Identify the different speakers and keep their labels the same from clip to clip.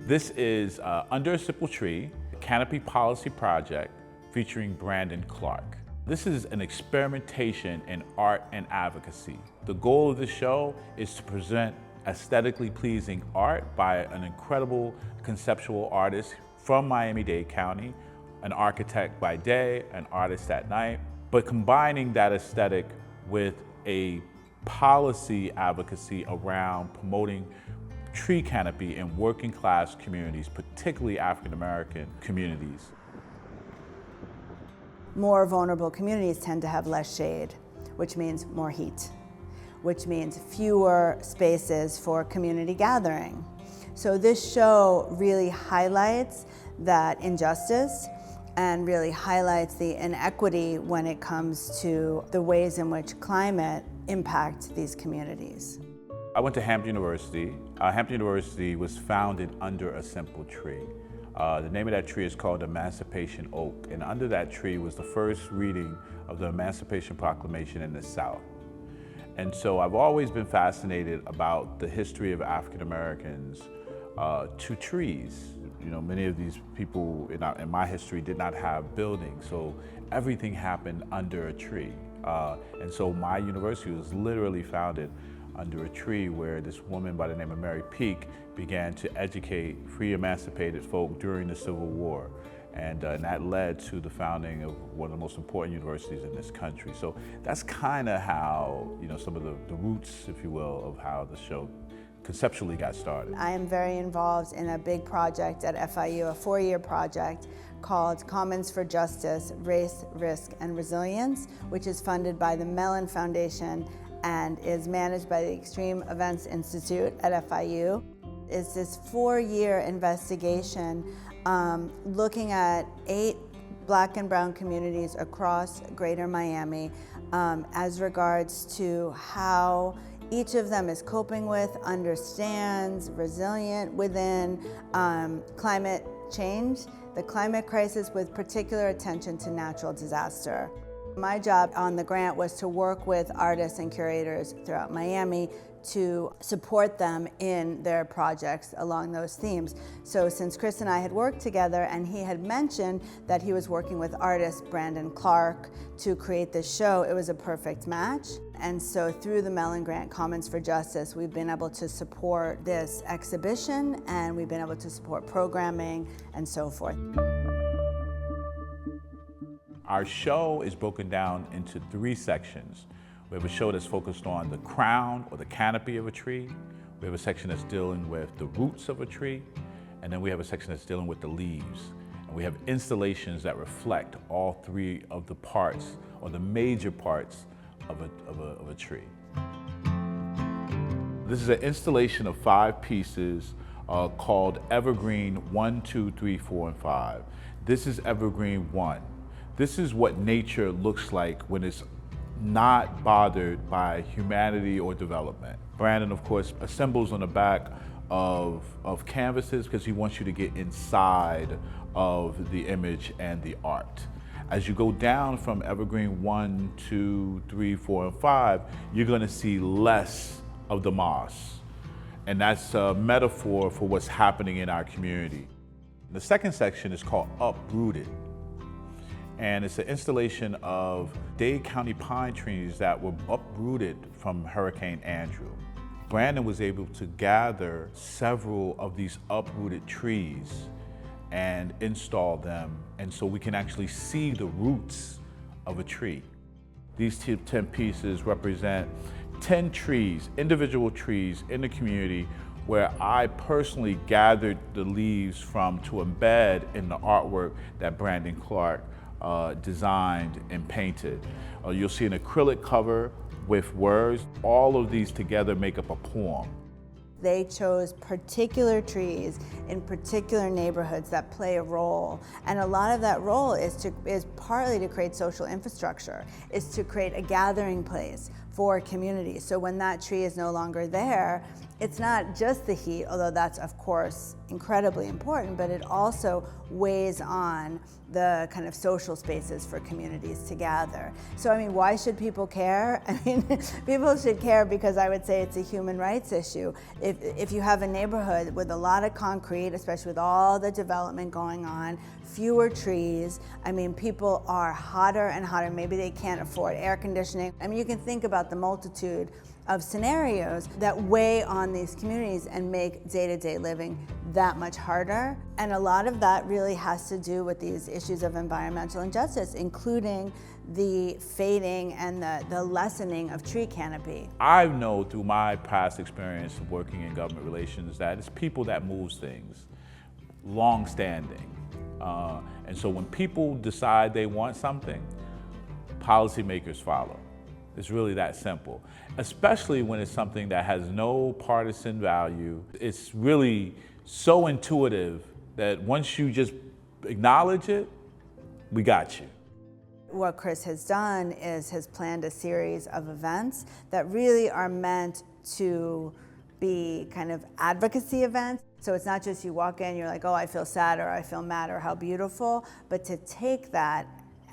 Speaker 1: This is Under a Simple Tree, a canopy policy project featuring Brandon Clark. This is an experimentation in art and advocacy. The goal of the show is to present aesthetically pleasing art by an incredible conceptual artist from Miami-Dade County, an architect by day, an artist at night, but combining that aesthetic with a policy advocacy around promoting tree canopy in working class communities, particularly African American communities.
Speaker 2: More vulnerable communities tend to have less shade, which means more heat, which means fewer spaces for community gathering. So this show really highlights that injustice and really highlights the inequity when it comes to the ways in which climate impact these communities.
Speaker 1: I went to Hampton University. Hampton University was founded under a simple tree. The name of that tree is called Emancipation Oak, and under that tree was the first reading of the Emancipation Proclamation in the South. And so I've always been fascinated about the history of African Americans to trees. You know, many of these people in my history did not have buildings, so everything happened under a tree. And so my university was literally founded under a tree where this woman by the name of Mary Peak began to educate free emancipated folk during the Civil War. And that led to the founding of one of the most important universities in this country. So that's kind of how, some of the roots, if you will, of how the show conceptually got started.
Speaker 2: I am very involved in a big project at FIU, a 4-year project called Commons for Justice, Race, Risk, and Resilience, which is funded by the Mellon Foundation and is managed by the Extreme Events Institute at FIU. It's this 4-year investigation looking at 8 Black and brown communities across Greater Miami as regards to how each of them is coping with, understands, resilient within climate change, the climate crisis with particular attention to natural disaster. My job on the grant was to work with artists and curators throughout Miami to support them in their projects along those themes. So since Chris and I had worked together and he had mentioned that he was working with artist Brandon Clark to create this show, it was a perfect match. And so through the Mellon Grant Commons for Justice, we've been able to support this exhibition and we've been able to support programming and so forth.
Speaker 1: Our show is broken down into 3 sections. We have a show that's focused on the crown or the canopy of a tree. We have a section that's dealing with the roots of a tree. And then we have a section that's dealing with the leaves. And we have installations that reflect all 3 of the parts or the major parts of a tree. This is an installation of 5 pieces called Evergreen 1, 2, 3, 4, and 5. This is Evergreen 1. This is what nature looks like when it's not bothered by humanity or development. Brandon, of course, assembles on the back of canvases because he wants you to get inside of the image and the art. As you go down from Evergreen 1, 2, 3, 4, and 5, you're gonna see less of the moss. And that's a metaphor for what's happening in our community. The second section is called Uprooted. And it's an installation of Dade County pine trees that were uprooted from Hurricane Andrew. Brandon was able to gather several of these uprooted trees and install them, and so we can actually see the roots of a tree. These 10 pieces represent 10 trees, individual trees in the community where I personally gathered the leaves from to embed in the artwork that Brandon Clark designed and painted. You'll see an acrylic cover with words. All of these together make up a poem.
Speaker 2: They chose particular trees in particular neighborhoods that play a role. And a lot of that role is partly to create social infrastructure, is to create a gathering place for communities. So when that tree is no longer there, It's not just the heat, although that's of course incredibly important, but it also weighs on the kind of social spaces for communities to gather. So I mean, why should people care? I mean, people should care because I would say it's a human rights issue. If you have a neighborhood with a lot of concrete, especially with all the development going on, fewer trees, I mean, people are hotter and hotter. Maybe they can't afford air conditioning. I mean, you can think about the multitude of scenarios that weigh on these communities and make day-to-day living that much harder. And a lot of that really has to do with these issues of environmental injustice, including the fading and the lessening of tree canopy.
Speaker 1: I know through my past experience of working in government relations that it's people that moves things, long-standing. And so when people decide they want something, policymakers follow. It's really that simple, especially when it's something that has no partisan value. It's really so intuitive that once you just acknowledge it, we got you.
Speaker 2: What Chris has done is has planned a series of events that really are meant to be kind of advocacy events. So it's not just you walk in, you're like, oh, I feel sad or I feel mad or how beautiful, but to take that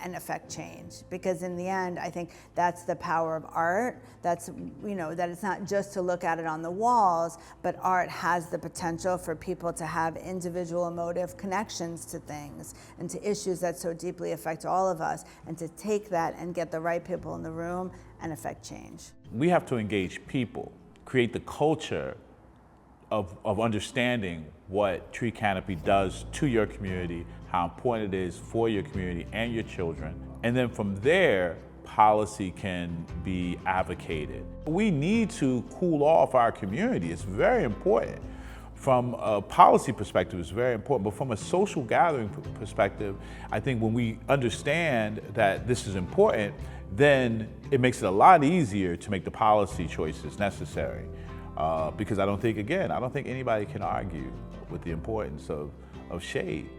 Speaker 2: and affect change. Because in the end, I think that's the power of art. That's, you know, that it's not just to look at it on the walls, but art has the potential for people to have individual emotive connections to things and to issues that so deeply affect all of us, and to take that and get the right people in the room and affect change.
Speaker 1: We have to engage people, create the culture of understanding what tree canopy does to your community, how important it is for your community and your children. And then from there, policy can be advocated. We need to cool off our community. It's very important. From a policy perspective, it's very important, but from a social gathering perspective, I think when we understand that this is important, then it makes it a lot easier to make the policy choices necessary. Because I don't think anybody can argue with the importance of shade.